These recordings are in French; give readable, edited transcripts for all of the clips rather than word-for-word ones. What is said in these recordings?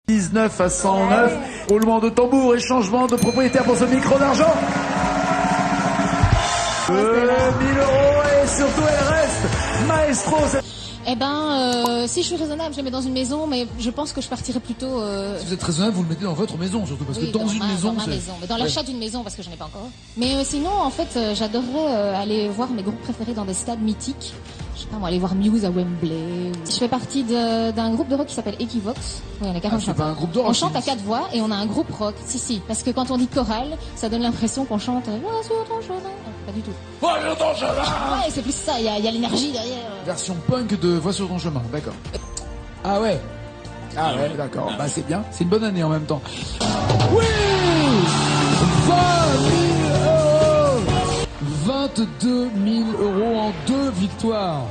19 à 109. Roulement de tambour et changement de propriétaire pour ce micro d'argent. 1000 euros et surtout elle reste Maestro. Eh ben, si je suis raisonnable, je le mets dans une maison, mais je pense que je partirai plutôt... Si vous êtes raisonnable, vous le mettez dans votre maison, surtout, parce oui, que dans une maison... Dans ma maison, mais dans l'achat d'une maison, parce que j'en ai pas encore. Mais sinon, en fait, j'adorerais aller voir mes groupes préférés dans des stades mythiques. Je sais pas moi, aller voir Muse à Wembley. Je fais partie d'un groupe de rock qui s'appelle Equivox. Oui, on est 40 pas un groupe de rock. On chante à 4 voix et on a un groupe rock. Si, parce que quand on dit chorale, ça donne l'impression qu'on chante Va sur ton chemin. Pas du tout. Va sur ton chemin. Ouais, c'est plus ça, il y a l'énergie derrière. Version punk de Va sur ton chemin, d'accord. Ah ouais. Ah ouais, d'accord. Bah c'est bien. C'est une bonne année en même temps. Oui 20 000 euros 22 000 euros en 2 victoires.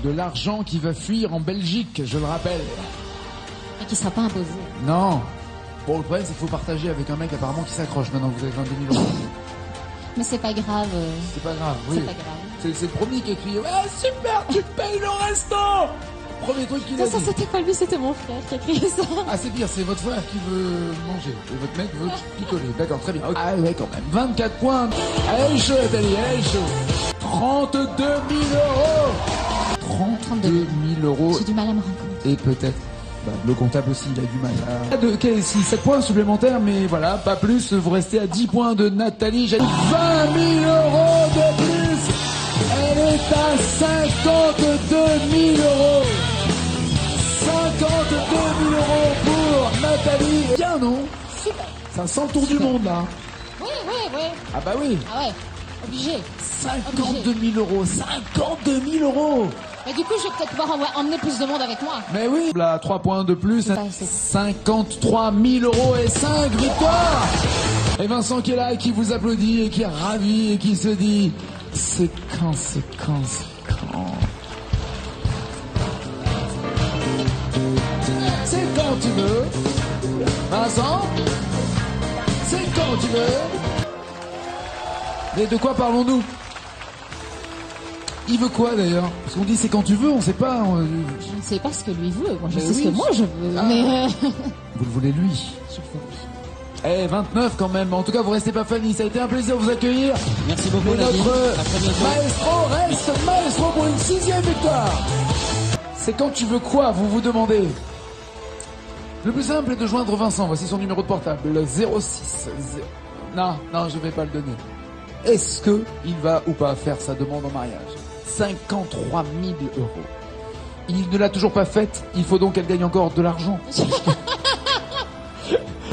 De l'argent qui va fuir en Belgique, je le rappelle. Et qui sera pas imposé. Non. Bon, le problème, c'est qu'il faut partager avec un mec apparemment qui s'accroche maintenant que vous avez 22 000 euros. Mais c'est pas grave. C'est pas grave, oui. C'est pas grave. C'est le premier qui a crié « Ouais, super, tu payes le restant !» Premier truc qu'il a dit. Ça, c'était pas lui, c'était mon frère qui a crié ça. Ah, c'est pire, c'est votre frère qui veut manger. Et votre mec veut picoler. D'accord, très bien. Ah ouais, quand même. 24 points. Elle est chaude, Nathalie, elle est chaude. 32 000 euros 32 000 euros. J'ai du mal à me rendre compte. Et peut-être... Bah, le comptable aussi, il a du mal à... Okay, 7 points supplémentaires, mais voilà, pas plus. Vous restez à 10 points de Nathalie. J'ai 20 000 euros de plus. Elle est à 52 000 euros. 52 000 euros pour Nathalie. Bien, non? Super. Ça sent le tour du monde, là. Oui. Ah bah oui. Ah ouais, obligé. 52 000 euros. 52 000 euros. Mais du coup, je vais peut-être pouvoir emmener plus de monde avec moi. Mais oui. Là, 3 points de plus. 53 000 euros et 5 victoires. Et Vincent qui est là et qui vous applaudit et qui est ravi et qui se dit c'est quand. C'est quand tu veux. Vincent, c'est quand tu veux. Mais de quoi parlons-nous? Il veut quoi d'ailleurs? Parce qu'on dit c'est quand tu veux, on sait pas. Je ne sais pas ce que lui veut. Moi, je sais oui. ce que moi je veux. Ah. Mais Vous le voulez lui? je veux lui. 29 quand même. En tout cas, vous restez pas Fanny. Ça a été un plaisir de vous accueillir. Merci beaucoup, Et Nadine. notre À très bientôt. maestro reste maestro pour une 6e victoire. C'est quand tu veux quoi, vous vous demandez? Le plus simple est de joindre Vincent. Voici son numéro de portable. Le 06. Non, je vais pas le donner. Est-ce que il va ou pas faire sa demande en mariage? 53 000 euros. Il ne l'a toujours pas faite. Il faut donc qu'elle gagne encore de l'argent.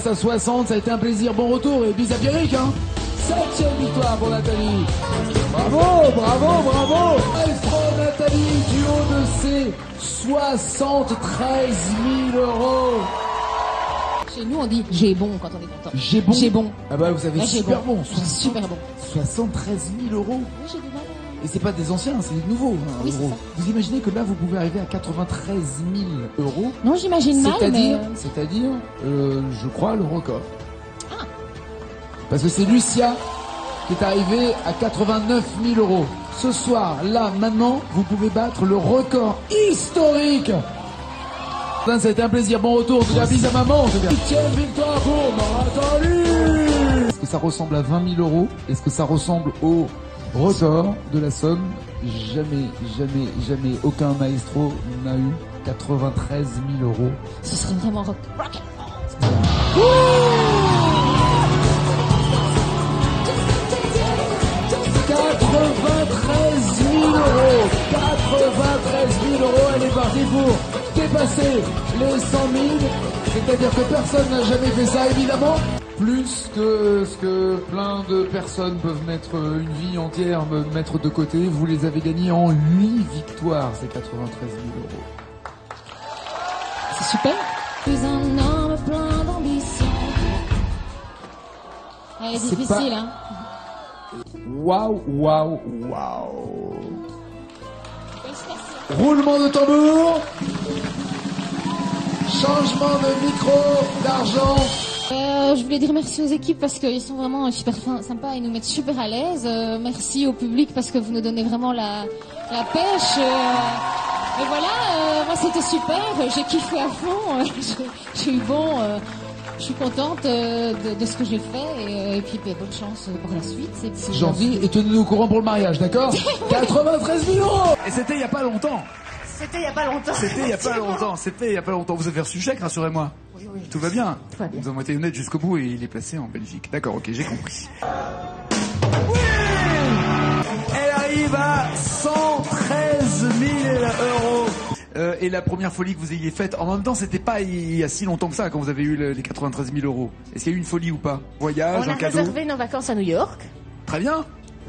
À 60, ça a été un plaisir. Bon retour et bis à Pierrick, hein. 7e victoire pour Nathalie. Bravo. Maestro Nathalie du haut de ses 73 000 euros. Chez nous, on dit j'ai bon quand on est content. J'ai bon. Ah bah vous avez Là, j'ai super bon. Super bon. 73 000 euros. Oui, j'ai du mal. Et c'est pas des anciens, c'est des nouveaux. Hein, Oui, c'est ça. Vous imaginez que là, vous pouvez arriver à 93 000 euros. Non, j'imagine mal, mais... C'est-à-dire, je crois, le record. Ah. Parce que c'est Lucia qui est arrivée à 89 000 euros. Ce soir, là, maintenant, vous pouvez battre le record historique. Ça a été un plaisir. Bon retour. En tout cas, bis à maman. 8e victoire pour Nathalie. Est-ce que ça ressemble à 20 000 euros? Est-ce que ça ressemble au record de la somme? Jamais aucun maestro n'a eu 93 000 euros. Ce serait vraiment rock. 93 000 euros. 93 000 euros. Elle est partie pour dépasser les 100 000. C'est-à-dire que personne n'a jamais fait ça, évidemment. Plus que ce que plein de personnes peuvent mettre une vie entière, mettre de côté. Vous les avez gagnés en 8 victoires, ces 93 000 euros. C'est super. Je suis un homme plein d'ambition. Elle est difficile, hein. Waouh. Roulement de tambour. Changement de micro, d'argent. Je voulais dire merci aux équipes parce qu'ils sont vraiment super sympas, ils nous mettent super à l'aise. Merci au public parce que vous nous donnez vraiment la pêche. Et voilà, moi c'était super, j'ai kiffé à fond, j'ai eu bon, je suis contente de ce que j'ai fait et puis bonne chance pour la suite. Gentil, et tenez-nous au courant pour le mariage, d'accord? 93 000 €. Et c'était il n'y a pas longtemps. C'était il y a pas longtemps. C'était il n'y a pas longtemps, c'était il n'y a pas longtemps. Vous avez reçu le chèque, rassurez-moi. Oui, oui. Tout va bien. Tout va bien. Nous avons été honnêtes jusqu'au bout et il est placé en Belgique. D'accord, ok, j'ai compris. Oui, elle arrive à 113 000 €. Et la première folie que vous ayez faite, en même temps, c'était pas il y a si longtemps que ça quand vous avez eu les 93 000 €. Est-ce qu'il y a eu une folie ou pas? Voyage, On un a cadeau? réservé nos vacances à New York. Très bien.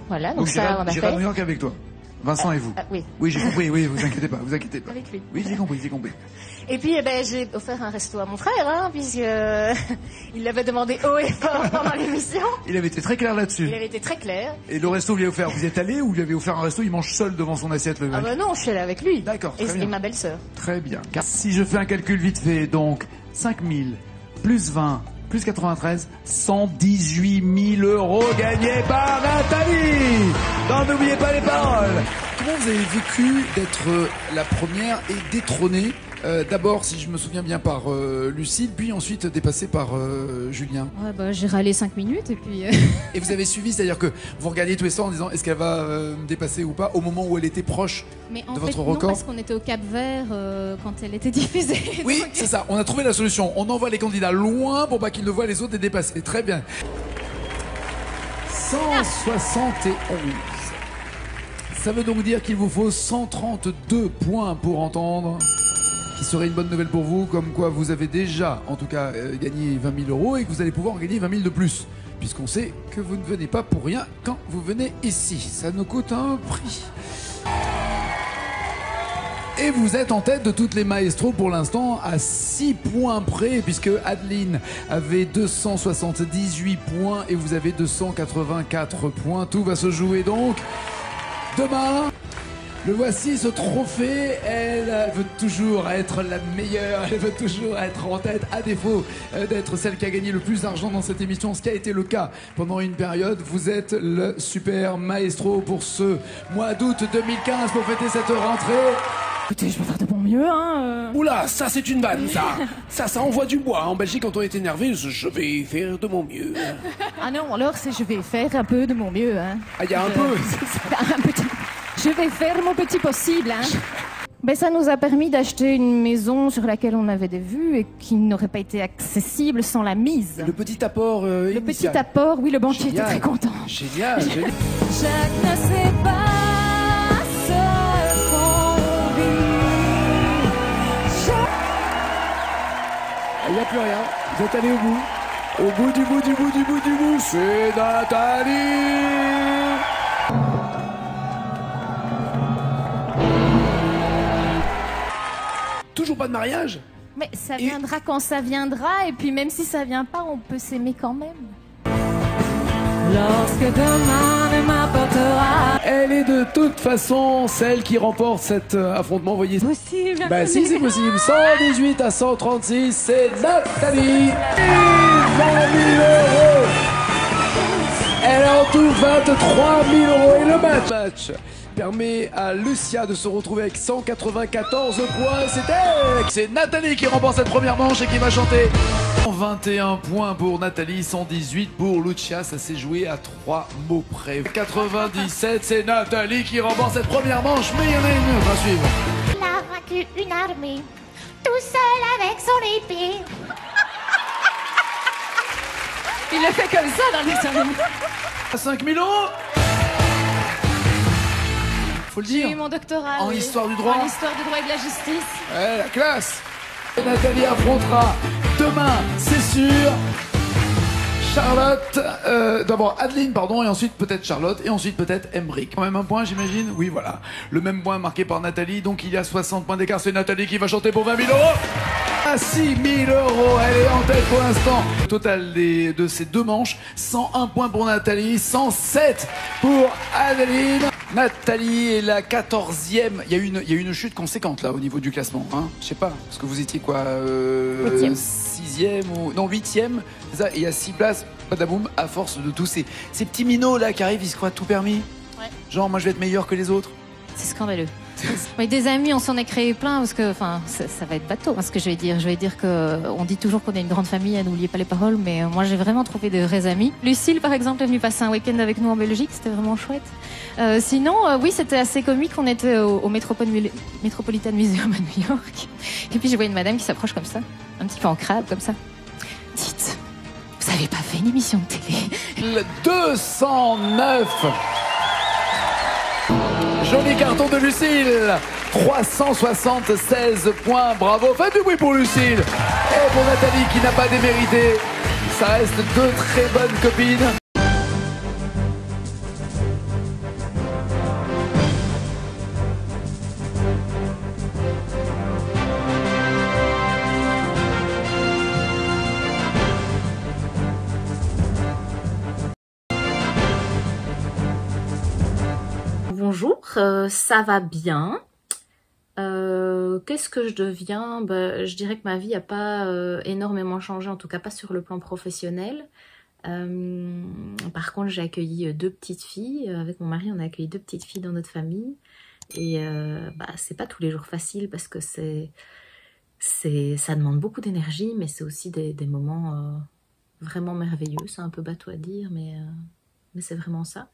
Voilà, donc ça on a j'irai à fait. New York avec toi. Vincent et vous. Oui. Oui, j'ai compris, oui, vous inquiétez pas, vous inquiétez pas. Avec lui. Oui, j'ai compris, j'ai compris. Et puis j'ai offert un resto à mon frère, hein, puisque il l'avait demandé haut et fort pendant l'émission. Il avait été très clair là-dessus. Il avait été très clair. Et le resto, vous lui avez offert, vous y êtes allé ou vous lui avez offert un resto, il mange seul devant son assiette le mec? Ah bah non, je suis allée avec lui. D'accord, très bien. Et ma belle-sœur. Très bien. Car si je fais un calcul vite fait, donc 5 000 plus 20 plus 93, 118 000 € gagnés par Nathalie. Non, n'oubliez pas les paroles. Comment vous avez vécu d'être la première et détrônée d'abord, si je me souviens bien, par Lucille, puis ensuite dépassée par Julien? Ouais, bah, j'ai râlé 5 minutes et puis... Et vous avez suivi, c'est-à-dire que vous regardiez tous les soirs en disant est-ce qu'elle va me dépasser ou pas au moment où elle était proche Mais en de fait, votre non, record? parce qu'on était au Cap-Vert quand elle était diffusée. Oui, donc- c'est ça. On a trouvé la solution. On envoie les candidats loin pour pas qu'ils ne voient les autres les dépasser. Très bien. 171. Ça veut donc dire qu'il vous faut 132 points pour entendre. Qui serait une bonne nouvelle pour vous, comme quoi vous avez déjà, en tout cas, gagné 20 000 € et que vous allez pouvoir en gagner 20 000 de plus. Puisqu'on sait que vous ne venez pas pour rien quand vous venez ici. Ça nous coûte un prix. Et vous êtes en tête de toutes les maestros pour l'instant à 6 points près, puisque Adeline avait 278 points et vous avez 284 points. Tout va se jouer donc demain. Le voici, ce trophée. Elle veut toujours être la meilleure, elle veut toujours être en tête, à défaut d'être celle qui a gagné le plus d'argent dans cette émission, ce qui a été le cas pendant une période. Vous êtes le super maestro pour ce mois d'août 2015 pour fêter cette rentrée. Écoutez, je vais faire de mon mieux, hein. Oula, ça c'est une vanne, ça. Ça envoie du bois. En Belgique, quand on est énervé, je vais faire de mon mieux. Ah non, alors c'est je vais faire un peu de mon mieux, hein. Ah, il y a un peu, c'est ça. Un petit... Je vais faire mon petit possible, hein. Ben, ça nous a permis d'acheter une maison sur laquelle on avait des vues et qui n'aurait pas été accessible sans la mise. Le petit apport Le petit apport, oui, le banquier était très content. Génial, génial. Je ne sais pas ce qu'on vit. Il n'y a plus rien. Vous êtes allé au bout. Au bout du bout du bout du bout du bout, c'est Nathalie. Toujours pas de mariage? Mais ça viendra quand ça viendra, et puis même si ça vient pas, on peut s'aimer quand même. Lorsque demain ne m'apportera. Elle est de toute façon celle qui remporte cet affrontement, vous voyez. Possible. Bah si, c'est possible. 118 à 136, c'est Nathalie. 20 000 €. Elle a en tout 23 000 € et le match permet à Lucia de se retrouver avec 194 points. C'est Nathalie qui remporte cette première manche et qui va chanter. 21 points pour Nathalie, 118 pour Lucia. Ça s'est joué à 3 mots près. 97, c'est Nathalie qui remporte cette première manche. Mais il y en a une autre à suivre. Il a vaincu une armée, tout seul avec son épée. Il le fait comme ça dans les ceremonies. À 5 000 €. Faut le J'ai dire. eu mon doctorat. En oui. histoire du droit. En histoire du droit et de la justice. Ouais, la classe. Et Nathalie affrontera demain, c'est sûr, Charlotte, d'abord Adeline, pardon, et ensuite peut-être Charlotte, et ensuite peut-être Emric. Quand même un point, j'imagine. Oui, voilà. Le même point marqué par Nathalie, donc il y a 60 points d'écart. C'est Nathalie qui va chanter pour 20 000 €. À 6 000 €, elle est en tête pour l'instant. Total de ces deux manches, 101 points pour Nathalie, 107 pour Adeline. Nathalie est la 14e. Il y a une chute conséquente là au niveau du classement. Hein, je sais pas, parce que vous étiez quoi 6e ou non 8e. C'est ça. Et il y a 6 places. Badaboum, à force de tous ces petits minots là qui arrivent, ils se croient tout permis. Ouais. Genre moi je vais être meilleur que les autres. C'est scandaleux. Oui, des amis, on s'en est créé plein parce que, enfin, ça va être bateau, hein, ce que je vais dire. Je vais dire que on dit toujours qu'on est une grande famille, n'oubliez pas les paroles, mais moi j'ai vraiment trouvé de vrais amis. Lucille, par exemple, est venue passer un week-end avec nous en Belgique, c'était vraiment chouette. Sinon, oui, c'était assez comique. On était au Metropolitan Museum à New York, et puis je vois une madame qui s'approche comme ça, un petit peu en crabe comme ça. Dites, vous avez pas fait une émission de télé? Le 209. Joli carton de Lucille. 376 points. Bravo. Faites du bruit pour Lucille. Et pour Nathalie qui n'a pas démérité. Ça reste deux très bonnes copines. Bonjour, ça va bien. Qu'est-ce que je deviens? Je dirais que ma vie n'a pas énormément changé, en tout cas pas sur le plan professionnel. Par contre, j'ai accueilli deux petites filles. Avec mon mari, on a accueilli deux petites filles dans notre famille. Et c'est pas tous les jours facile parce que ça demande beaucoup d'énergie, mais c'est aussi des moments vraiment merveilleux. C'est un peu bateau à dire, mais c'est vraiment ça.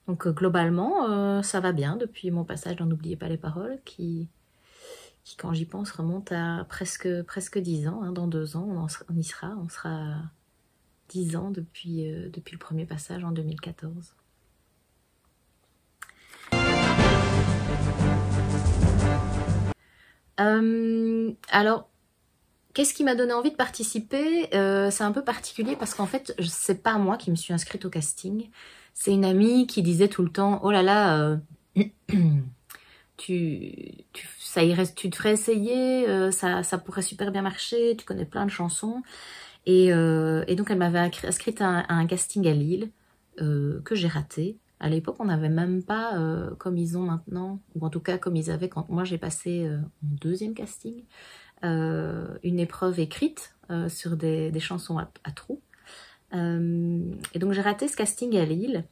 Donc globalement, ça va bien depuis mon passage dans N'oubliez pas les paroles, qui quand j'y pense, remonte à presque 10 ans. Hein. Dans 2 ans, on y sera. On sera 10 ans depuis le premier passage en 2014. Alors, qu'est-ce qui m'a donné envie de participer? C'est un peu particulier parce qu'en fait, c'est pas moi qui me suis inscrite au casting. C'est une amie qui disait tout le temps, oh là là, tu devrais essayer, ça pourrait super bien marcher, tu connais plein de chansons. Et donc elle m'avait inscrite à un casting à Lille que j'ai raté. À l'époque, on n'avait même pas, comme ils ont maintenant, ou en tout cas comme ils avaient quand moi j'ai passé mon deuxième casting, une épreuve écrite sur des chansons à trous. Et donc j'ai raté ce casting à Lille.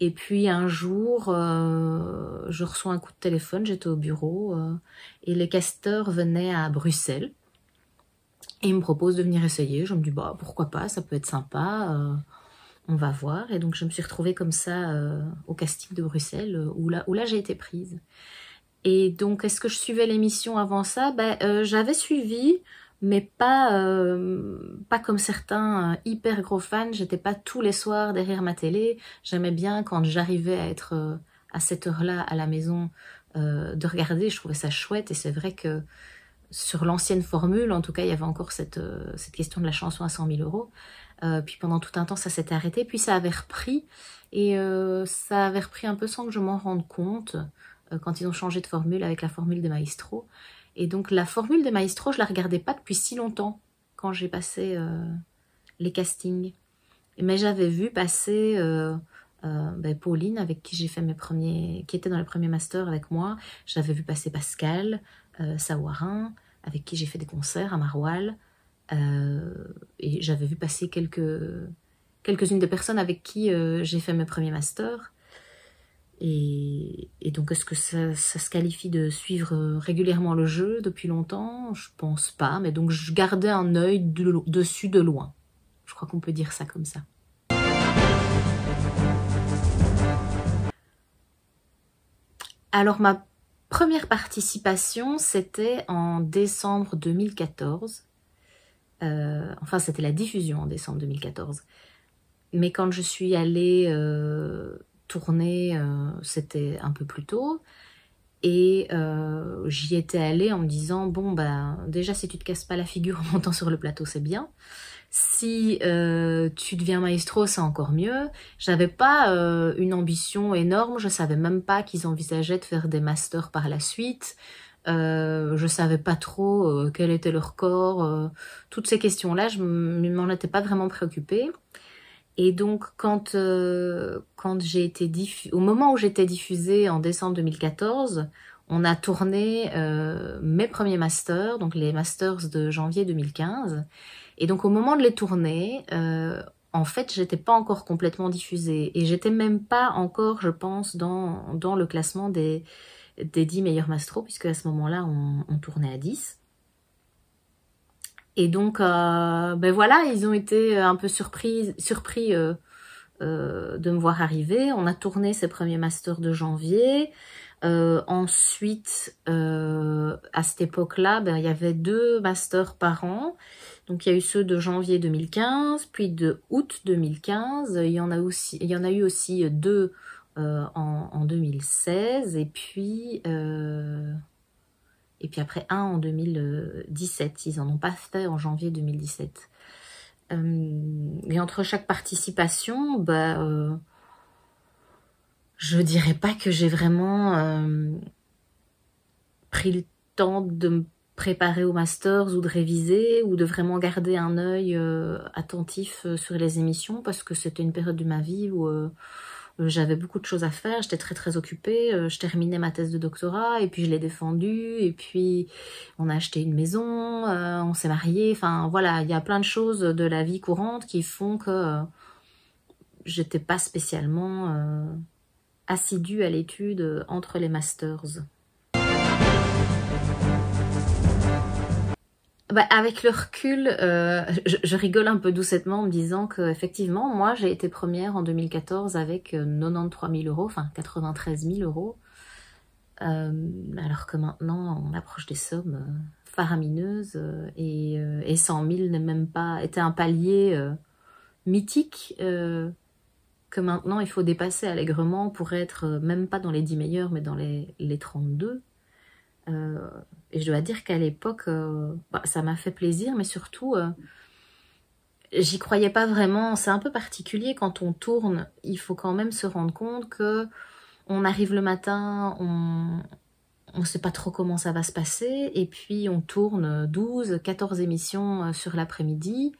Et puis un jour, je reçois un coup de téléphone, j'étais au bureau, et les casteurs venaient à Bruxelles. Et ils me proposent de venir essayer. Je me dis, pourquoi pas, ça peut être sympa, on va voir. Et donc je me suis retrouvée comme ça au casting de Bruxelles, où là j'ai été prise. Et donc, est-ce que je suivais l'émission avant ça? J'avais suivi, mais pas comme certains hyper gros fans. J'étais pas tous les soirs derrière ma télé. J'aimais bien quand j'arrivais à être à cette heure-là à la maison de regarder. Je trouvais ça chouette et c'est vrai que sur l'ancienne formule, en tout cas, il y avait encore cette question de la chanson à 100 000 euros. Puis pendant tout un temps, ça s'était arrêté. Puis ça avait repris et ça avait repris un peu sans que je m'en rende compte quand ils ont changé de formule avec la formule des maestros. Et donc la formule des maestros, je la regardais pas depuis si longtemps quand j'ai passé les castings. Mais j'avais vu passer Pauline, avec qui j'ai fait qui était dans les premiers masters avec moi. J'avais vu passer Pascal, Sawarin, avec qui j'ai fait des concerts à Maroilles. Et j'avais vu passer quelques-unes des personnes avec qui j'ai fait mes premiers masters. Et donc, est-ce que ça se qualifie de suivre régulièrement le jeu depuis longtemps? Je pense pas, mais donc je gardais un œil dessus de loin. Je crois qu'on peut dire ça comme ça. Alors, ma première participation, c'était en décembre 2014. Enfin, c'était la diffusion en décembre 2014. Mais quand je suis allée tourner, c'était un peu plus tôt. Et j'y étais allée en me disant, déjà, si tu te casses pas la figure en montant sur le plateau, c'est bien. Si tu deviens maestro, c'est encore mieux. J'avais pas une ambition énorme. Je savais même pas qu'ils envisageaient de faire des masters par la suite. Je savais pas trop quel était leur corps. Toutes ces questions-là, je m'en étais pas vraiment préoccupée. Et donc, quand j'ai été au moment où j'étais diffusée en décembre 2014, on a tourné mes premiers masters, donc les masters de janvier 2015. Et donc, au moment de les tourner, en fait, j'étais pas encore complètement diffusée. Et j'étais même pas encore, je pense, dans le classement des des 10 meilleurs mastros, puisque à ce moment-là, on tournait à 10. Et donc, ben voilà, ils ont été un peu surpris de me voir arriver. On a tourné ces premiers masters de janvier. Ensuite, à cette époque-là, ben, il y avait 2 masters par an. Donc, il y a eu ceux de janvier 2015, puis de août 2015. Il y en a eu aussi 2 en 2016, et puis après un en 2017. Ils en ont pas fait en janvier 2017. Et entre chaque participation, bah, je dirais pas que j'ai vraiment pris le temps de me préparer aux masters ou de réviser ou de vraiment garder un œil attentif sur les émissions, parce que c'était une période de ma vie où j'avais beaucoup de choses à faire, j'étais très très occupée, je terminais ma thèse de doctorat et puis je l'ai défendue, et puis on a acheté une maison, on s'est mariés, enfin voilà, il y a plein de choses de la vie courante qui font que j'étais pas spécialement assidue à l'étude entre les masters. Bah, avec le recul, je rigole un peu doucettement en me disant que effectivement, moi, j'ai été première en 2014 avec 93 000 €, enfin 93 000 €, alors que maintenant, on approche des sommes faramineuses, et 100 000 n'est même pas, était un palier mythique que maintenant il faut dépasser allègrement pour être même pas dans les 10 meilleurs, mais dans les 32. Et je dois dire qu'à l'époque, bah, ça m'a fait plaisir, mais surtout, j'y croyais pas vraiment. C'est un peu particulier quand on tourne. Il faut quand même se rendre compte que on arrive le matin, on sait pas trop comment ça va se passer, et puis on tourne 12, 14 émissions sur l'après-midi,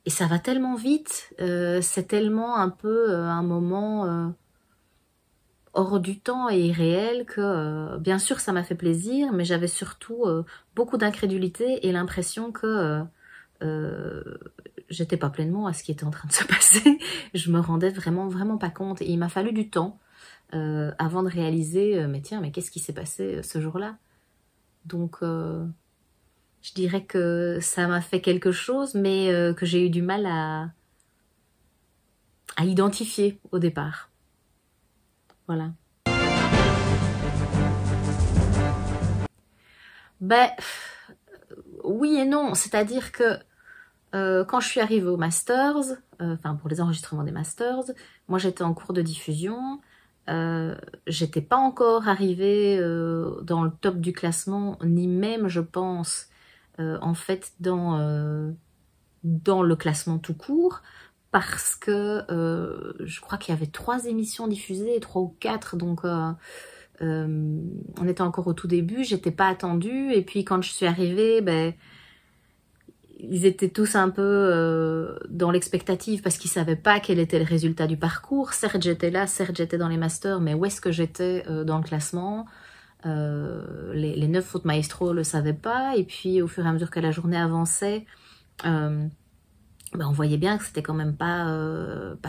et ça va tellement vite. C'est tellement un peu un moment hors du temps et irréel que bien sûr ça m'a fait plaisir, mais j'avais surtout beaucoup d'incrédulité et l'impression que j'étais pas pleinement à ce qui était en train de se passer. Je me rendais vraiment pas compte, et il m'a fallu du temps avant de réaliser mais tiens, mais qu'est-ce qui s'est passé ce jour-là. Donc je dirais que ça m'a fait quelque chose, mais que j'ai eu du mal à identifier au départ. Voilà. Ben, oui et non. C'est-à-dire que quand je suis arrivée aux Masters, enfin pour les enregistrements des Masters, moi j'étais en cours de diffusion. J'étais pas encore arrivée dans le top du classement, ni même, je pense, en fait, dans le classement tout court. Parce que je crois qu'il y avait 3 émissions diffusées, 3 ou 4, donc on était encore au tout début, j'étais pas attendue, et puis quand je suis arrivée, ben, ils étaient tous un peu dans l'expectative, parce qu'ils savaient pas quel était le résultat du parcours. Certes j'étais là, certes j'étais dans les masters, mais où est-ce que j'étais dans le classement? Les 9 fautes maestro le savaient pas, et puis au fur et à mesure que la journée avançait, ben on voyait bien que c'était quand même pas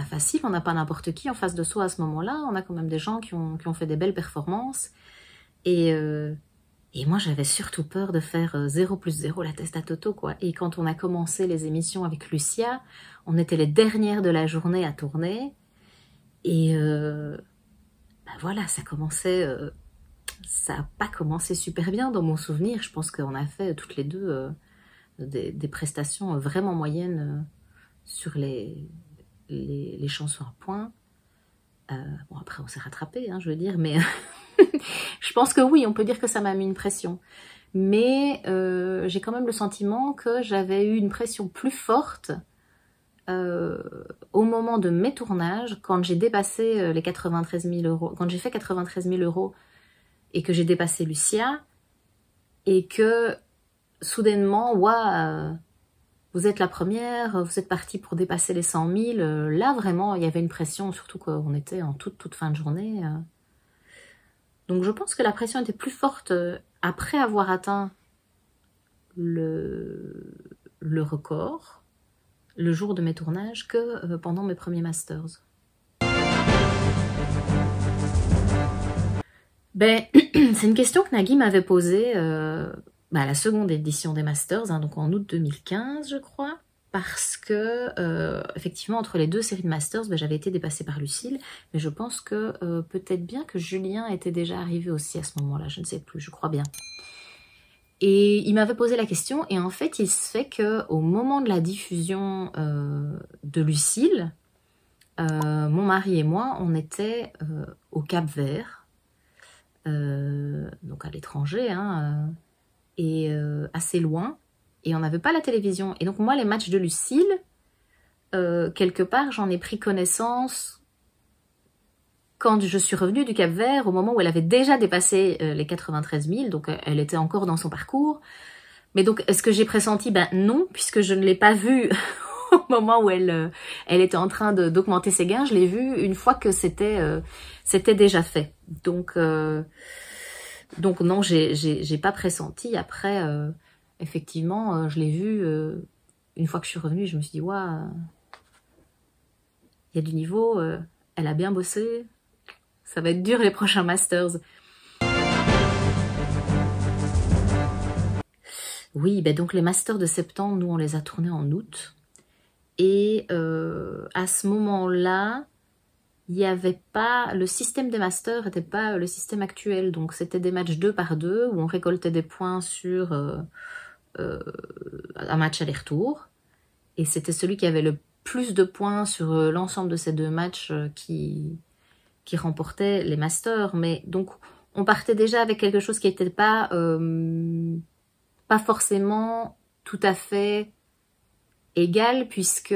facile. On n'a pas n'importe qui en face de soi à ce moment-là. On a quand même des gens qui ont fait des belles performances. Et moi, j'avais surtout peur de faire 0 + 0 la test à Toto, quoi. Et quand on a commencé les émissions avec Lucia, on était les dernières de la journée à tourner. Et ben voilà, ça commençait... ça n'a pas commencé super bien dans mon souvenir. Je pense qu'on a fait toutes les deux... Des prestations vraiment moyennes sur les chansons à points. Bon, après on s'est rattrapé, hein, je veux dire, mais je pense que oui, on peut dire que ça m'a mis une pression. Mais j'ai quand même le sentiment que j'avais eu une pression plus forte au moment de mes tournages, quand j'ai dépassé les 93 000 €, quand j'ai fait 93 000 € et que j'ai dépassé Lucia, et que soudainement, vous êtes la première, vous êtes partie pour dépasser les 100 000. Là, vraiment, il y avait une pression, surtout qu'on était en toute fin de journée. Donc, je pense que la pression était plus forte après avoir atteint le record, le jour de mes tournages, que pendant mes premiers masters. Ben, c'est une question que Nagui m'avait posée à la seconde édition des Masters, hein, donc en août 2015, je crois, parce que, effectivement, entre les deux séries de Masters, ben, j'avais été dépassée par Lucille, mais je pense que peut-être bien que Julien était déjà arrivé aussi à ce moment-là, je ne sais plus, je crois bien. Et il m'avait posé la question, et en fait, il se fait qu'au moment de la diffusion de Lucille, mon mari et moi, on était au Cap-Vert, donc à l'étranger, hein, et assez loin, et on n'avait pas la télévision. Et donc moi, les matchs de Lucille, quelque part, j'en ai pris connaissance quand je suis revenue du Cap-Vert, au moment où elle avait déjà dépassé les 93 000, donc elle était encore dans son parcours. Mais donc, est-ce que j'ai pressenti? Ben non, puisque je ne l'ai pas vue au moment où elle était en train d'augmenter ses gains. Je l'ai vue une fois que c'était déjà fait. Donc non, j'ai pas pressenti. Après, effectivement, je l'ai vue une fois que je suis revenue. Je me suis dit, waouh, il y a du niveau. Elle a bien bossé. Ça va être dur les prochains Masters. Oui, ben donc les Masters de septembre, nous on les a tournés en août. Et à ce moment-là, il n'y avait pas, le système des Masters n'était pas le système actuel. Donc c'était des matchs 2 par 2 où on récoltait des points sur un match aller-retour. Et c'était celui qui avait le plus de points sur l'ensemble de ces 2 matchs qui remportait les Masters. Mais donc on partait déjà avec quelque chose qui n'était pas forcément tout à fait égal, puisque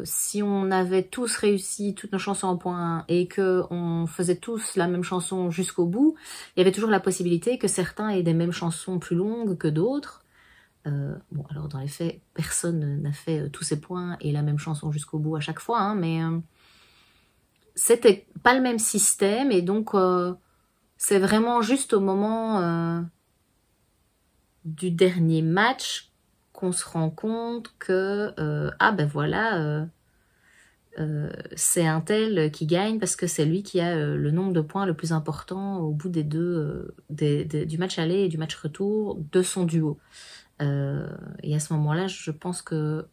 si on avait tous réussi toutes nos chansons en point 1 et qu'on faisait tous la même chanson jusqu'au bout, il y avait toujours la possibilité que certains aient des mêmes chansons plus longues que d'autres. Bon, alors dans les faits, personne n'a fait tous ses points et la même chanson jusqu'au bout à chaque fois, hein, mais c'était pas le même système, et donc c'est vraiment juste au moment du dernier match qu'on se rend compte que ah ben voilà, c'est un tel qui gagne parce que c'est lui qui a le nombre de points le plus important au bout des deux du match aller et du match retour de son duo. Et à ce moment-là, je pense que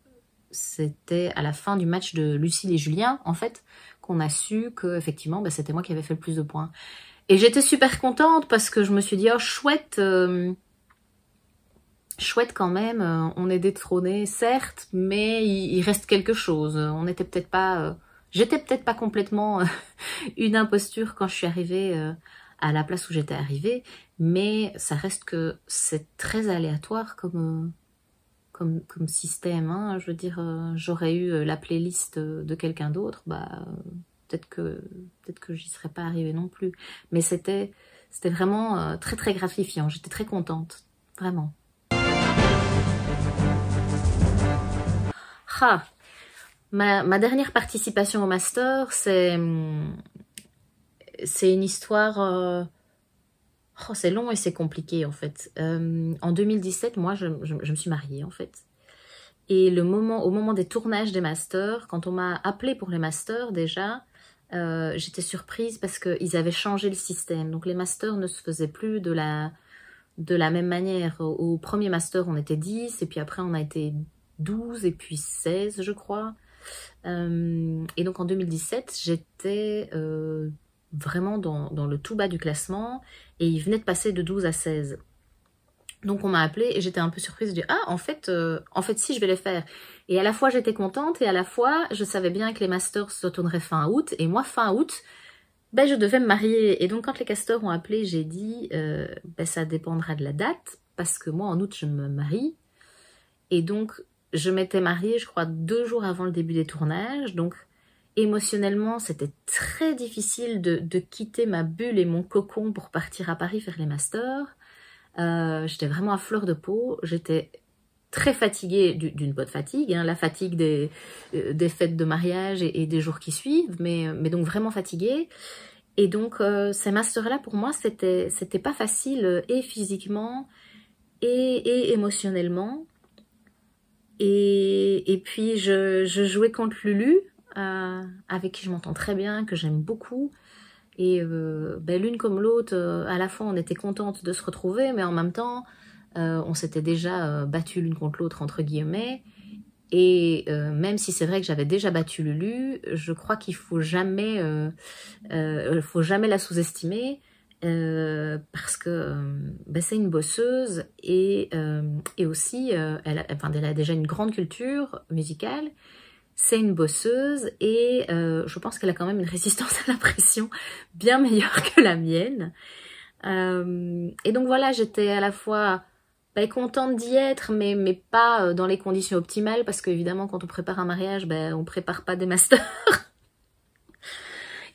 c'était à la fin du match de Lucille et Julien, en fait, qu'on a su que effectivement, ben, c'était moi qui avais fait le plus de points. Et j'étais super contente parce que je me suis dit, oh chouette, chouette quand même, on est détrôné, certes, mais il reste quelque chose. On n'était peut-être pas, j'étais peut-être pas complètement une imposture quand je suis arrivée à la place où j'étais arrivée, mais ça reste que c'est très aléatoire comme système, hein. Je veux dire, j'aurais eu la playlist de quelqu'un d'autre, bah peut-être que j'y serais pas arrivée non plus. Mais c'était vraiment très très gratifiant. J'étais très contente, vraiment. Ah, ma dernière participation au Master, c'est une histoire. C'est long et c'est compliqué en fait. En 2017, moi, je me suis mariée en fait. Et au moment des tournages des Masters, quand on m'a appelée pour les Masters déjà, j'étais surprise parce qu'ils avaient changé le système. Donc les Masters ne se faisaient plus de la même manière. Au premier Master, on était 10, et puis après on a été 12 et puis 16, je crois. Et donc en 2017, j'étais vraiment dans le tout bas du classement, et il venait de passer de 12 à 16. Donc on m'a appelée et j'étais un peu surprise de dire ah en fait si, je vais les faire. Et à la fois j'étais contente et à la fois je savais bien que les Masters se tourneraient fin août, et moi fin août ben je devais me marier. Et donc quand les casteurs ont appelé, j'ai dit ben ça dépendra de la date, parce que moi en août je me marie, et donc je m'étais mariée je crois 2 jours avant le début des tournages. Donc émotionnellement c'était très difficile de quitter ma bulle et mon cocon pour partir à Paris faire les Masters. J'étais vraiment à fleur de peau, j'étais très fatiguée d'une bonne fatigue, hein, la fatigue des fêtes de mariage et des jours qui suivent, mais donc vraiment fatiguée. Et donc ces masters-là pour moi c'était pas facile, et physiquement et émotionnellement. Et puis je jouais contre Lulu, avec qui je m'entends très bien, que j'aime beaucoup. Et l'une comme l'autre, à la fois on était contentes de se retrouver, mais en même temps, on s'était déjà battu l'une contre l'autre, entre guillemets. Et même si c'est vrai que j'avais déjà battu Lulu, je crois qu'il faut jamais la sous-estimer. Parce que c'est une bosseuse et aussi elle a déjà une grande culture musicale, c'est une bosseuse et je pense qu'elle a quand même une résistance à la pression bien meilleure que la mienne. Et donc voilà, j'étais à la fois contente d'y être, mais pas dans les conditions optimales, parce qu'évidemment quand on prépare un mariage, on prépare pas des masters.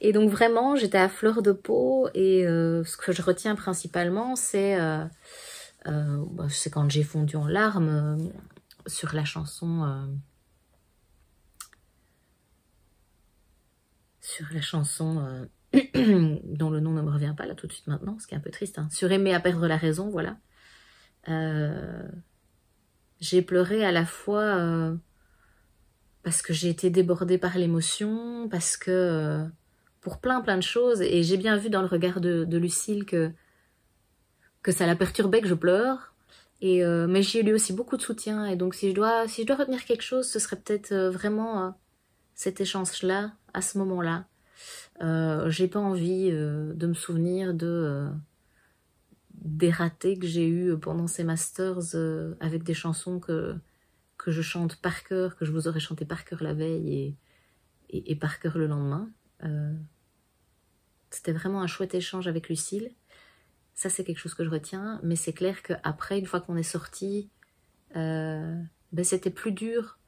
Et donc vraiment, j'étais à fleur de peau, et ce que je retiens principalement, c'est quand j'ai fondu en larmes sur la chanson... dont le nom ne me revient pas là tout de suite maintenant, ce qui est un peu triste, hein. Sur Aimer à perdre la raison, voilà. J'ai pleuré à la fois parce que j'ai été débordée par l'émotion, parce que... pour plein de choses, et j'ai bien vu dans le regard de Lucille que ça la perturbait que je pleure, et mais j'ai eu aussi beaucoup de soutien, et donc si je dois retenir quelque chose, ce serait peut-être vraiment cet échange-là, à ce moment-là. J'ai pas envie de me souvenir des ratés que j'ai eus pendant ces masters avec des chansons que je chante par cœur, que je vous aurais chanté par cœur la veille et par cœur le lendemain. C'était vraiment un chouette échange avec Lucille. Ça, c'est quelque chose que je retiens. Mais c'est clair qu'après, une fois qu'on est sorti, c'était plus dur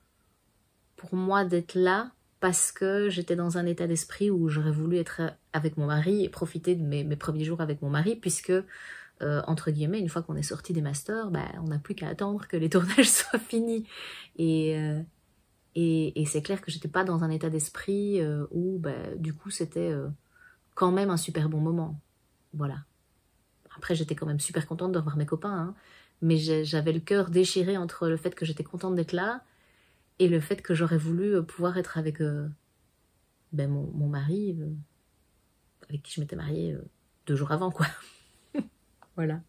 pour moi d'être là, parce que j'étais dans un état d'esprit où j'aurais voulu être avec mon mari et profiter de mes premiers jours avec mon mari, puisque, entre guillemets, une fois qu'on est sorti des masters, on n'a plus qu'à attendre que les tournages soient finis. Et c'est clair que j'étais pas dans un état d'esprit où, du coup, c'était quand même un super bon moment. Voilà. Après, j'étais quand même super contente de revoir mes copains, hein, mais j'avais le cœur déchiré entre le fait que j'étais contente d'être là et le fait que j'aurais voulu pouvoir être avec mon mari, avec qui je m'étais mariée 2 jours avant, quoi. Voilà.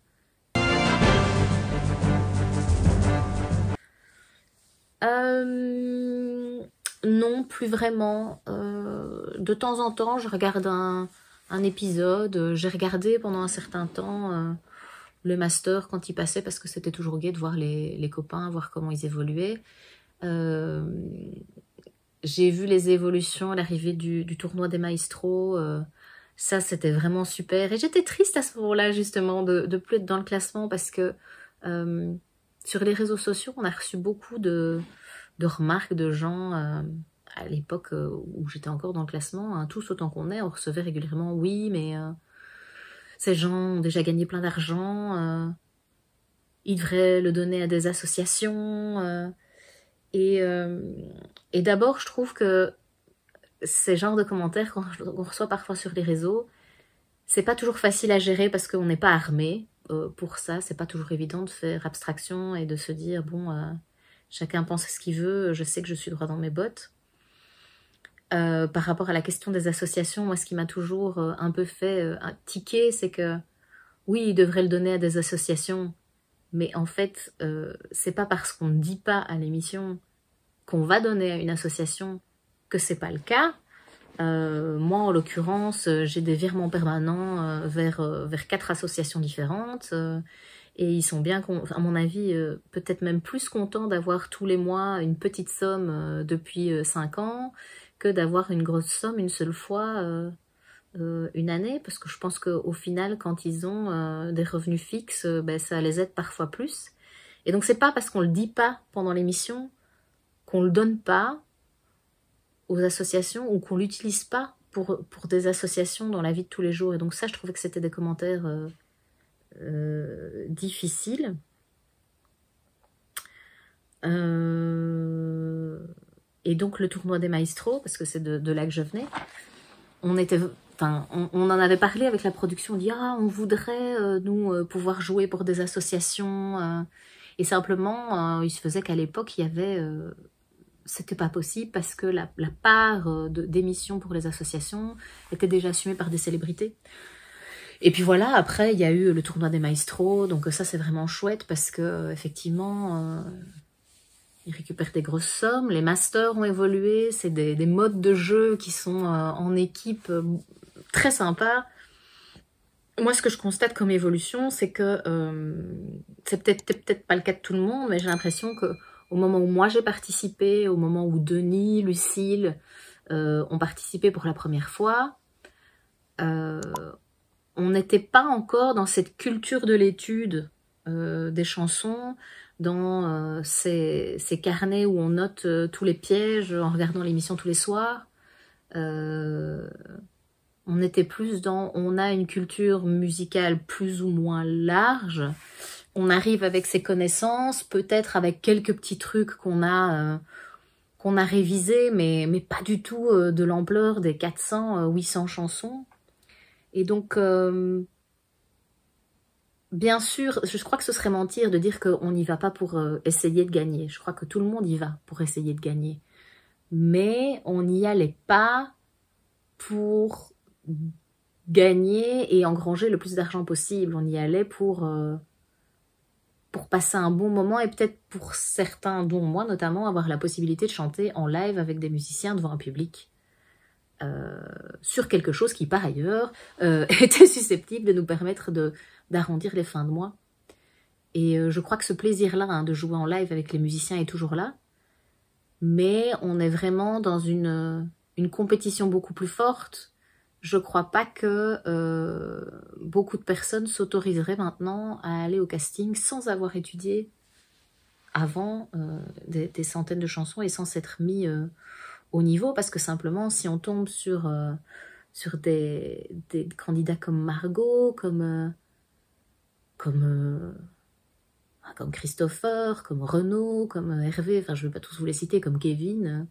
Non, plus vraiment. De temps en temps, je regarde un épisode. J'ai regardé pendant un certain temps le master quand il passait, parce que c'était toujours gai de voir les copains, voir comment ils évoluaient. J'ai vu les évolutions à l'arrivée du tournoi des maestros. Ça, c'était vraiment super. Et j'étais triste à ce moment-là, justement, de plus être dans le classement, parce que sur les réseaux sociaux, on a reçu beaucoup de remarques de gens à l'époque où j'étais encore dans le classement, hein, tous autant qu'on est, on recevait régulièrement « Oui, mais ces gens ont déjà gagné plein d'argent, ils devraient le donner à des associations. » Et d'abord, je trouve que ces genres de commentaires qu'on reçoit parfois sur les réseaux, c'est pas toujours facile à gérer, parce qu'on n'est pas armé pour ça. C'est pas toujours évident de faire abstraction et de se dire « Bon, chacun pense ce qu'il veut, je sais que je suis droit dans mes bottes. » Par rapport à la question des associations, moi, ce qui m'a toujours un peu fait tiquer, c'est que oui, ils devraient le donner à des associations, mais en fait, c'est pas parce qu'on ne dit pas à l'émission qu'on va donner à une association que c'est pas le cas. Moi, en l'occurrence, j'ai des virements permanents vers 4 associations différentes, et ils sont bien, à mon avis, peut-être même plus contents d'avoir tous les mois une petite somme depuis 5 ans, que d'avoir une grosse somme une seule fois une année, parce que je pense qu'au final, quand ils ont des revenus fixes, ça les aide parfois plus. Et donc, c'est pas parce qu'on le dit pas pendant l'émission qu'on le donne pas aux associations, ou qu'on l'utilise pas pour des associations dans la vie de tous les jours. Et donc ça, je trouvais que c'était des commentaires difficiles. Et donc le tournoi des maestros, parce que c'est de là que je venais, on en avait parlé avec la production, on dit « Ah, on voudrait, nous, pouvoir jouer pour des associations. » Et simplement, il se faisait qu'à l'époque, il y avait c'était pas possible parce que la part d'émissions pour les associations était déjà assumée par des célébrités. Et puis voilà, après il y a eu le tournoi des maestros, donc ça c'est vraiment chouette parce que effectivement ils récupèrent des grosses sommes, les masters ont évolué, c'est des modes de jeu qui sont en équipe très sympas. Moi, ce que je constate comme évolution, c'est que c'est peut-être pas le cas de tout le monde, mais j'ai l'impression que au moment où moi j'ai participé, au moment où Denis, Lucille ont participé pour la première fois, on n'était pas encore dans cette culture de l'étude des chansons, dans ces carnets où on note tous les pièges en regardant l'émission tous les soirs. On était plus dans, on a une culture musicale plus ou moins large, on arrive avec ses connaissances, peut-être avec quelques petits trucs qu'on a révisés, mais pas du tout de l'ampleur des 400, 800 chansons. Et donc, bien sûr, je crois que ce serait mentir de dire qu'on n'y va pas pour essayer de gagner. Je crois que tout le monde y va pour essayer de gagner. Mais on n'y allait pas pour gagner et engranger le plus d'argent possible. On y allait pour passer un bon moment et peut-être pour certains, dont moi notamment, avoir la possibilité de chanter en live avec des musiciens devant un public sur quelque chose qui par ailleurs était susceptible de nous permettre d'arrondir les fins de mois. Et je crois que ce plaisir-là de jouer en live avec les musiciens est toujours là, mais on est vraiment dans une compétition beaucoup plus forte. Je crois pas que beaucoup de personnes s'autoriseraient maintenant à aller au casting sans avoir étudié avant des centaines de chansons et sans s'être mis au niveau, parce que simplement si on tombe sur des candidats comme Margot, comme Christopher, comme Renaud, comme Hervé, enfin je ne vais pas tous vous les citer, comme Kevin,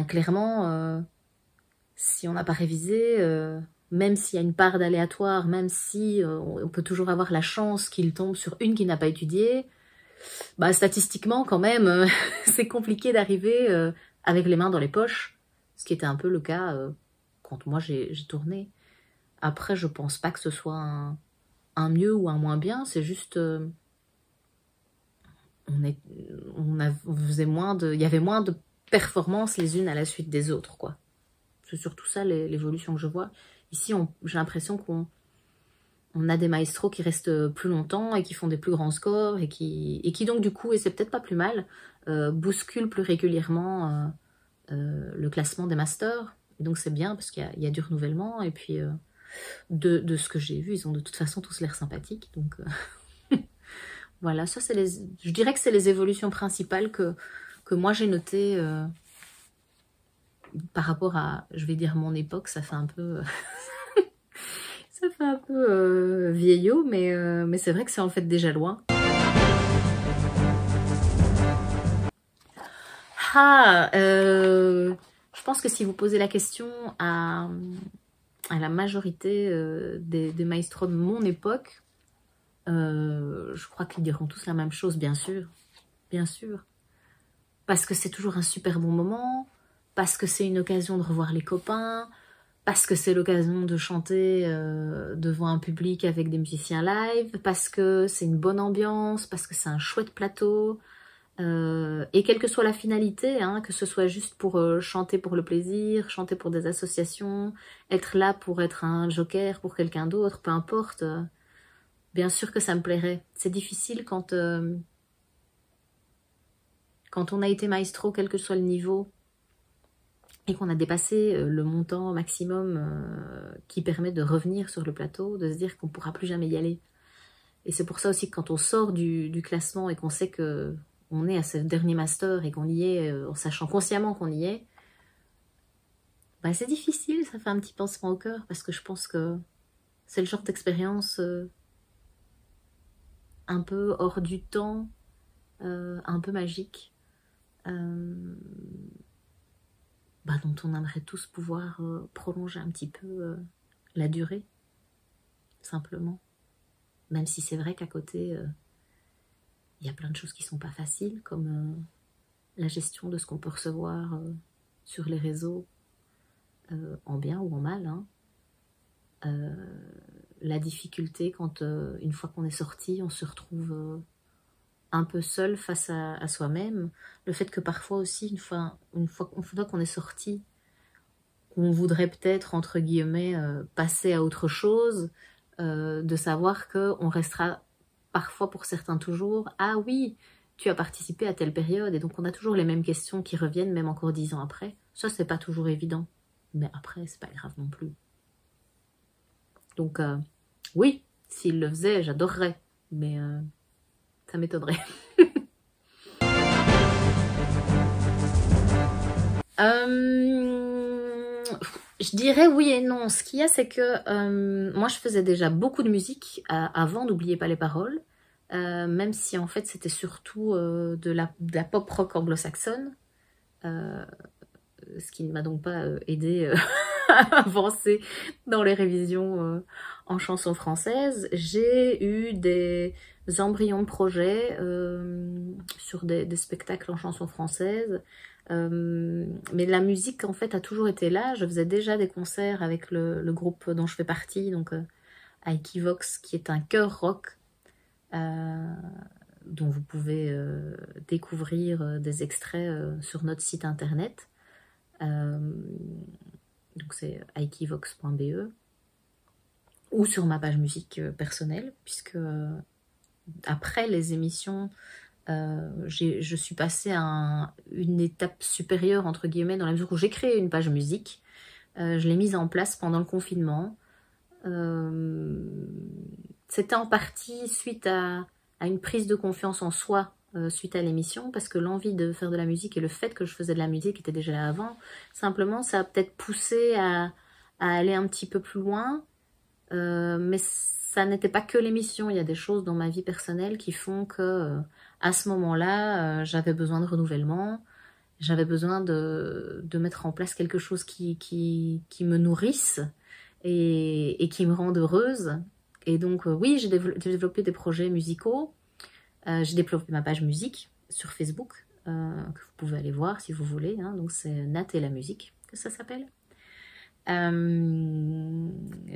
clairement si on n'a pas révisé, même s'il y a une part d'aléatoire, même si on peut toujours avoir la chance qu'il tombe sur une qui n'a pas étudié, statistiquement quand même, c'est compliqué d'arriver avec les mains dans les poches, ce qui était un peu le cas quand moi j'ai tourné. Après, je pense pas que ce soit un mieux ou un moins bien, c'est juste il y avait moins de performances les unes à la suite des autres, quoi. C'est surtout ça l'évolution que je vois. Ici, j'ai l'impression qu'on a des maestros qui restent plus longtemps et qui font des plus grands scores et qui donc du coup, et c'est peut-être pas plus mal, bousculent plus régulièrement le classement des masters. Et donc c'est bien parce qu'il y a du renouvellement et puis de ce que j'ai vu, ils ont de toute façon tous l'air sympathiques. Donc voilà, ça je dirais que c'est les évolutions principales que moi j'ai notées par rapport à, je vais dire mon époque, ça fait un peu ça fait un peu vieillot, mais c'est vrai que c'est en fait déjà loin. Je pense que si vous posez la question à la majorité des maestros de mon époque, je crois qu'ils diront tous la même chose, bien sûr, parce que c'est toujours un super bon moment, parce que c'est une occasion de revoir les copains, parce que c'est l'occasion de chanter devant un public avec des musiciens live, parce que c'est une bonne ambiance, parce que c'est un chouette plateau, et quelle que soit la finalité, que ce soit juste pour chanter pour le plaisir, chanter pour des associations, être là pour être un joker pour quelqu'un d'autre, peu importe, bien sûr que ça me plairait. C'est difficile quand on a été maestro, quel que soit le niveau, et qu'on a dépassé le montant maximum qui permet de revenir sur le plateau, de se dire qu'on ne pourra plus jamais y aller. Et c'est pour ça aussi que quand on sort du classement et qu'on sait qu'on est à ce dernier master et qu'on y est, en sachant consciemment qu'on y est, c'est difficile, ça fait un petit pincement au cœur, parce que je pense que c'est le genre d'expérience un peu hors du temps, un peu magique, dont on aimerait tous pouvoir prolonger un petit peu la durée, simplement. Même si c'est vrai qu'à côté, il y a plein de choses qui sont pas faciles, comme la gestion de ce qu'on peut recevoir sur les réseaux, en bien ou en mal, hein. La difficulté quand, une fois qu'on est sorti, on se retrouve un peu seul face à soi-même. Le fait que parfois aussi, une fois qu'on est sorti, on voudrait peut-être, entre guillemets, passer à autre chose, de savoir qu'on restera parfois pour certains toujours. Ah oui, tu as participé à telle période, et donc on a toujours les mêmes questions qui reviennent, même encore 10 ans après. Ça, c'est pas toujours évident. Mais après, c'est pas grave non plus. Donc, oui, s'il le faisait, j'adorerais. Mais ça m'étonnerait. Je dirais oui et non. Ce qu'il y a, c'est que moi, je faisais déjà beaucoup de musique avant, n'oubliez pas les paroles. Même si, en fait, c'était surtout de la pop rock anglo-saxonne. Ce qui ne m'a donc pas aidé à avancer dans les révisions en chanson française. J'ai eu des embryons de projets sur des spectacles en chanson française. Mais la musique, en fait, a toujours été là. Je faisais déjà des concerts avec le groupe dont je fais partie, donc Aikivox, qui est un chœur rock, dont vous pouvez découvrir des extraits sur notre site internet. Donc c'est aikivox.be ou sur ma page musique personnelle, puisque après les émissions, je suis passée à une étape supérieure, entre guillemets, dans la mesure où j'ai créé une page musique. Je l'ai mise en place pendant le confinement. C'était en partie suite à une prise de confiance en soi suite à l'émission, parce que l'envie de faire de la musique et le fait que je faisais de la musique était déjà là avant. Simplement, ça a peut-être poussé à aller un petit peu plus loin, mais ça n'était pas que l'émission. Il y a des choses dans ma vie personnelle qui font que à ce moment-là, j'avais besoin de renouvellement, j'avais besoin de mettre en place quelque chose qui me nourrisse et qui me rende heureuse. Et donc oui, j'ai développé des projets musicaux. J'ai développé ma page musique sur Facebook, que vous pouvez aller voir si vous voulez, hein. Donc c'est Nat et la musique que ça s'appelle.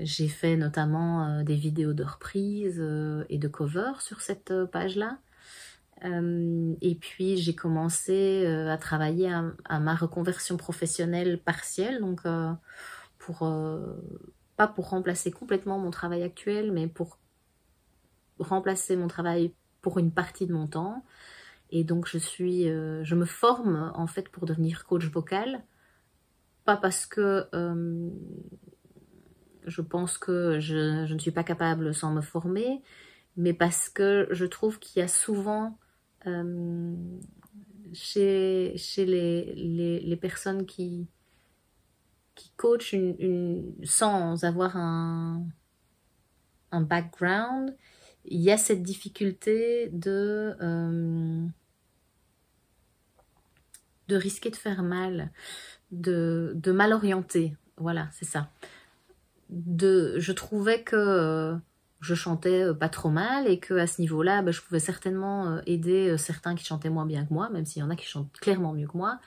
J'ai fait notamment des vidéos de reprises et de covers sur cette page-là. Et puis j'ai commencé à travailler à ma reconversion professionnelle partielle, donc pas pour remplacer complètement mon travail actuel, mais pour remplacer mon travail pour une partie de mon temps. Et donc je me forme en fait pour devenir coach vocal, pas parce que je pense que je ne suis pas capable sans me former, mais parce que je trouve qu'il y a souvent chez les personnes qui coachent sans avoir un background, il y a cette difficulté de risquer de faire mal, de mal orienter. Voilà, c'est ça. Je trouvais que je chantais pas trop mal et qu'à ce niveau-là, je pouvais certainement aider certains qui chantaient moins bien que moi, même s'il y en a qui chantent clairement mieux que moi.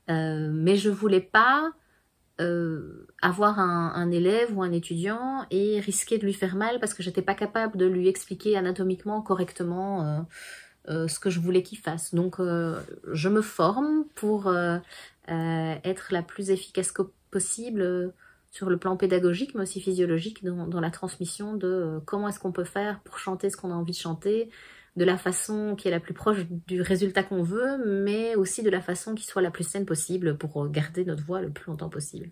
Mais je voulais pas avoir un élève ou un étudiant et risquer de lui faire mal parce que j'étais pas capable de lui expliquer anatomiquement correctement ce que je voulais qu'il fasse. Donc je me forme pour être la plus efficace possible sur le plan pédagogique, mais aussi physiologique, dans la transmission de comment est-ce qu'on peut faire pour chanter ce qu'on a envie de chanter, de la façon qui est la plus proche du résultat qu'on veut, mais aussi de la façon qui soit la plus saine possible pour garder notre voix le plus longtemps possible.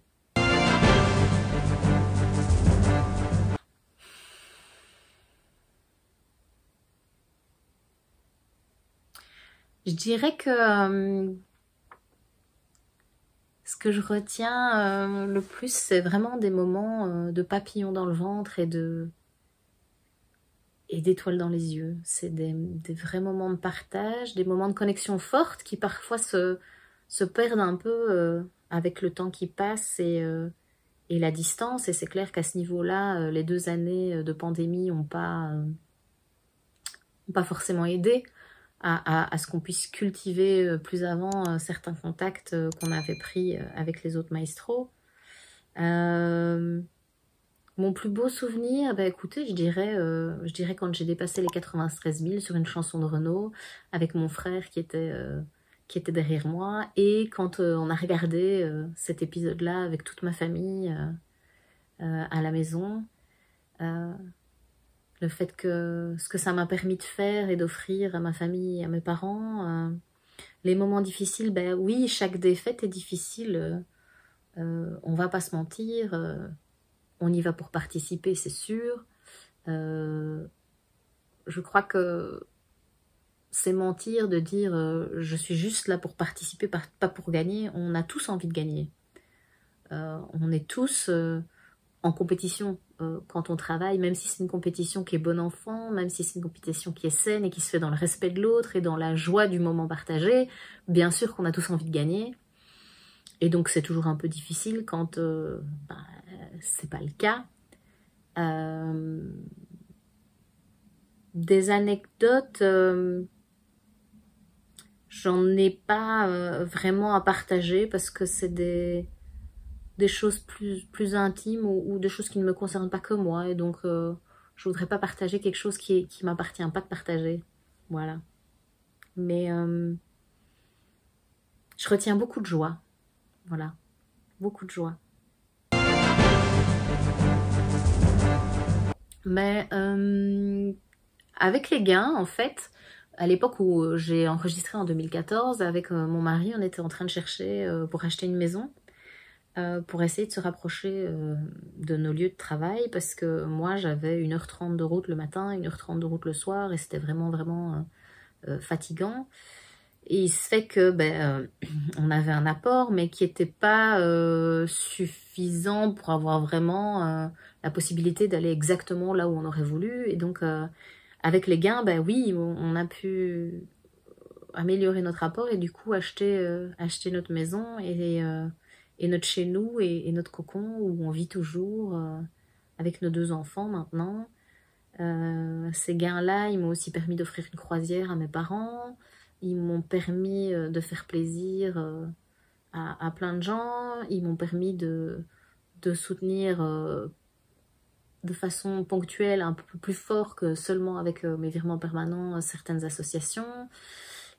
Je dirais que ce que je retiens le plus, c'est vraiment des moments de papillons dans le ventre et d'étoiles dans les yeux. C'est des vrais moments de partage, des moments de connexion forte qui parfois se perdent un peu avec le temps qui passe et la distance. Et c'est clair qu'à ce niveau-là, les 2 années de pandémie n'ont pas forcément aidé à ce qu'on puisse cultiver plus avant certains contacts qu'on avait pris avec les autres maestros. Mon plus beau souvenir, bah écoutez, je dirais quand j'ai dépassé les 93 000 sur une chanson de Renaud avec mon frère qui était derrière moi, et quand on a regardé cet épisode-là avec toute ma famille à la maison. Le fait que ce que ça m'a permis de faire et d'offrir à ma famille et à mes parents. Les moments difficiles, ben oui, chaque défaite est difficile. On va pas se mentir. On y va pour participer, c'est sûr. Je crois que c'est mentir de dire je suis juste là pour participer, pas pour gagner. On a tous envie de gagner. On est tous en compétition quand on travaille, même si c'est une compétition qui est bon enfant, même si c'est une compétition qui est saine et qui se fait dans le respect de l'autre et dans la joie du moment partagé, bien sûr qu'on a tous envie de gagner. Et donc c'est toujours un peu difficile quand c'est pas le cas. Des anecdotes, j'en ai pas vraiment à partager parce que c'est des choses plus intimes ou des choses qui ne me concernent pas que moi. Et donc, je voudrais pas partager quelque chose qui m'appartient pas de partager. Voilà. Mais je retiens beaucoup de joie. Voilà. Beaucoup de joie. Mais avec les gains, en fait, à l'époque où j'ai enregistré en 2014, avec mon mari, on était en train de chercher pour acheter une maison. Pour essayer de se rapprocher de nos lieux de travail, parce que moi j'avais 1h30 de route le matin, 1h30 de route le soir, et c'était vraiment fatigant. Et il se fait que on avait un apport, mais qui n'était pas suffisant pour avoir vraiment la possibilité d'aller exactement là où on aurait voulu. Et donc avec les gains, oui, on a pu améliorer notre apport et du coup acheter notre maison et notre chez nous et notre cocon où on vit toujours avec nos 2 enfants maintenant. Ces gains-là, ils m'ont aussi permis d'offrir une croisière à mes parents. Ils m'ont permis de faire plaisir à plein de gens. Ils m'ont permis de soutenir de façon ponctuelle, un peu plus fort que seulement avec mes virements permanents, certaines associations.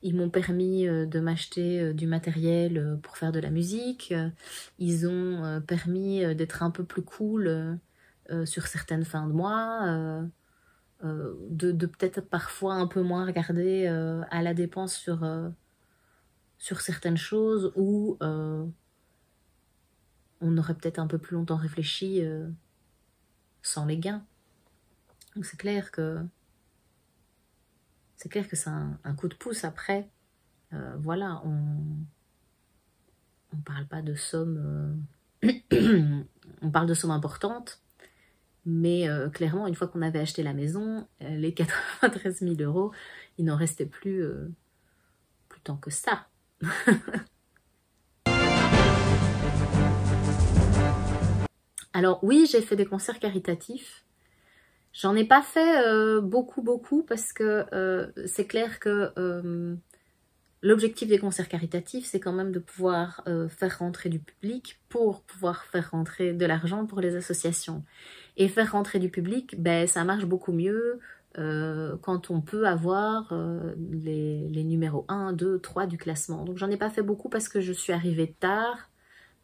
Ils m'ont permis de m'acheter du matériel pour faire de la musique. Ils ont permis d'être un peu plus cool sur certaines fins de mois, de peut-être parfois un peu moins regarder à la dépense sur certaines choses où on aurait peut-être un peu plus longtemps réfléchi sans les gains. Donc c'est clair que c'est un coup de pouce après. Voilà, on parle pas de sommes... on parle de sommes importantes, mais clairement, une fois qu'on avait acheté la maison, les 93 000 €, il n'en restait plus tant que ça. Alors oui, j'ai fait des concerts caritatifs. J'en ai pas fait beaucoup parce que c'est clair que l'objectif des concerts caritatifs, c'est quand même de pouvoir faire rentrer du public pour pouvoir faire rentrer de l'argent pour les associations. Et faire rentrer du public, ça marche beaucoup mieux quand on peut avoir les numéros 1, 2, 3 du classement. Donc j'en ai pas fait beaucoup parce que je suis arrivée tard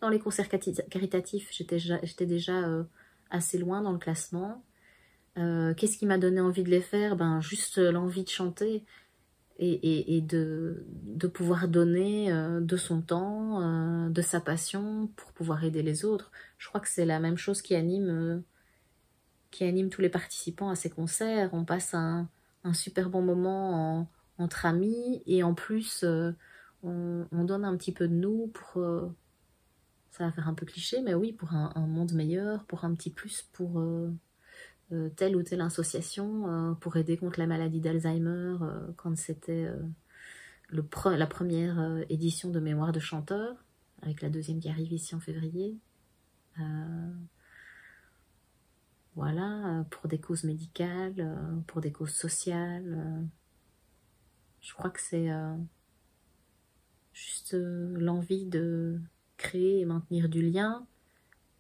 dans les concerts caritatifs. J'étais déjà assez loin dans le classement. Qu'est-ce qui m'a donné envie de les faire? Juste l'envie de chanter et de pouvoir donner de son temps, de sa passion pour pouvoir aider les autres. Je crois que c'est la même chose qui anime tous les participants à ces concerts. On passe un super bon moment entre amis et en plus on donne un petit peu de nous pour... ça va faire un peu cliché, mais oui, pour un monde meilleur, pour un petit plus pour... telle ou telle association pour aider contre la maladie d'Alzheimer quand c'était la première édition de Mémoire de chanteur, avec la deuxième qui arrive ici en février. Voilà, pour des causes médicales, pour des causes sociales. Je crois que c'est juste l'envie de créer et maintenir du lien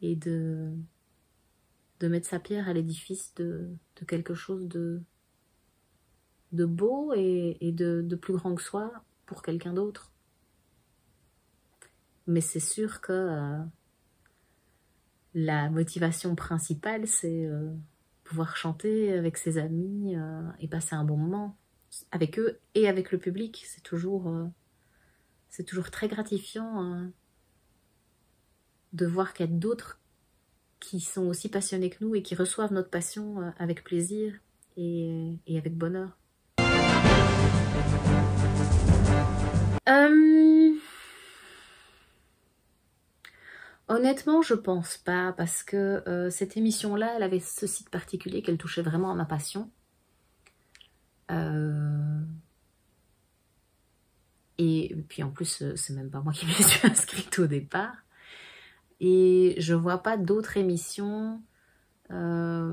et de mettre sa pierre à l'édifice de quelque chose de beau et de plus grand que soi pour quelqu'un d'autre. Mais c'est sûr que la motivation principale, c'est pouvoir chanter avec ses amis et passer un bon moment avec eux et avec le public. C'est toujours très gratifiant de voir qu'il y a d'autres qui sont aussi passionnés que nous et qui reçoivent notre passion avec plaisir et avec bonheur. Honnêtement, je pense pas, parce que cette émission-là, elle avait ce site particulier qu'elle touchait vraiment à ma passion. Et puis en plus, c'est même pas moi qui m'y suis inscrite au départ. Et je vois pas d'autres émissions, à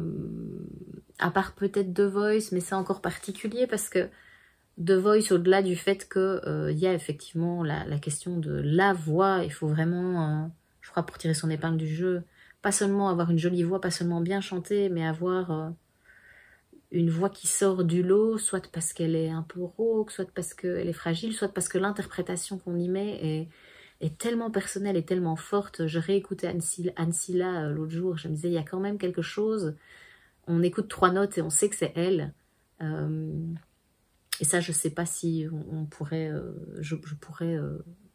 part peut-être The Voice, mais c'est encore particulier parce que The Voice, au-delà du fait qu'il y a effectivement la question de la voix, il faut vraiment, je crois, pour tirer son épingle du jeu, pas seulement avoir une jolie voix, pas seulement bien chanter, mais avoir une voix qui sort du lot, soit parce qu'elle est un peu rauque, soit parce qu'elle est fragile, soit parce que l'interprétation qu'on y met est tellement personnelle et tellement forte. Je réécoutais Anne Silla l'autre jour, je me disais, il y a quand même quelque chose, on écoute 3 notes et on sait que c'est elle. Et ça, je sais pas si on pourrait, je pourrais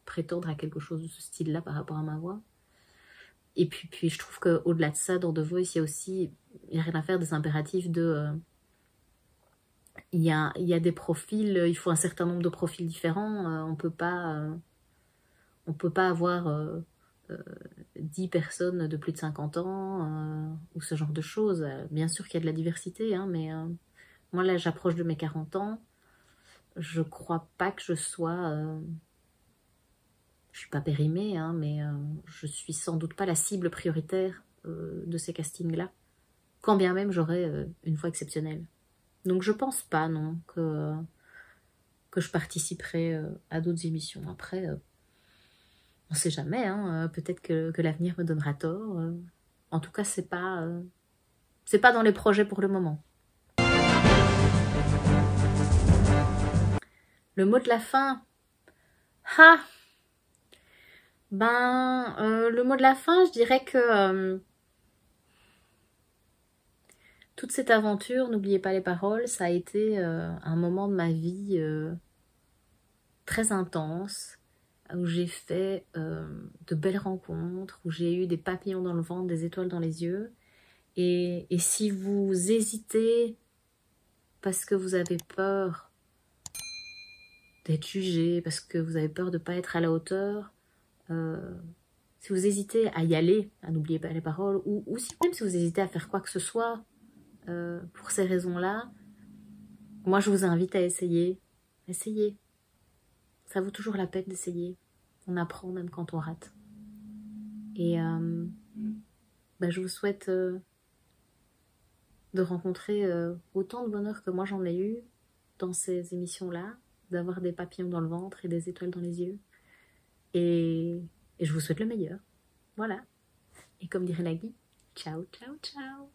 prétendre à quelque chose de ce style-là par rapport à ma voix. Et puis je trouve qu'au-delà de ça, dans The Voice, il y a rien à faire des impératifs de... il y a des profils, il faut un certain nombre de profils différents. On peut pas avoir 10 personnes de plus de 50 ans ou ce genre de choses. Bien sûr qu'il y a de la diversité, hein, mais moi là, j'approche de mes 40 ans. Je crois pas que je sois... je suis pas périmée, hein, mais je suis sans doute pas la cible prioritaire de ces castings-là. Quand bien même j'aurais une voix exceptionnelle. Donc je pense pas, non, que je participerai à d'autres émissions. Après, on sait jamais, hein, peut-être que l'avenir me donnera tort. En tout cas, c'est pas dans les projets pour le moment. Le mot de la fin. Ah, le mot de la fin, je dirais que toute cette aventure, n'oubliez pas les paroles, ça a été un moment de ma vie très intense, où j'ai fait de belles rencontres, où j'ai eu des papillons dans le ventre, des étoiles dans les yeux. Et si vous hésitez parce que vous avez peur d'être jugé, parce que vous avez peur de ne pas être à la hauteur, si vous hésitez à y aller, à n'oublier pas les paroles, ou même si vous hésitez à faire quoi que ce soit, pour ces raisons-là, moi je vous invite à essayer. Essayez. Ça vaut toujours la peine d'essayer. On apprend même quand on rate. Et je vous souhaite de rencontrer autant de bonheur que moi j'en ai eu dans ces émissions-là, d'avoir des papillons dans le ventre et des étoiles dans les yeux. Et je vous souhaite le meilleur. Voilà. Et comme dirait Nagui, ciao, ciao, ciao.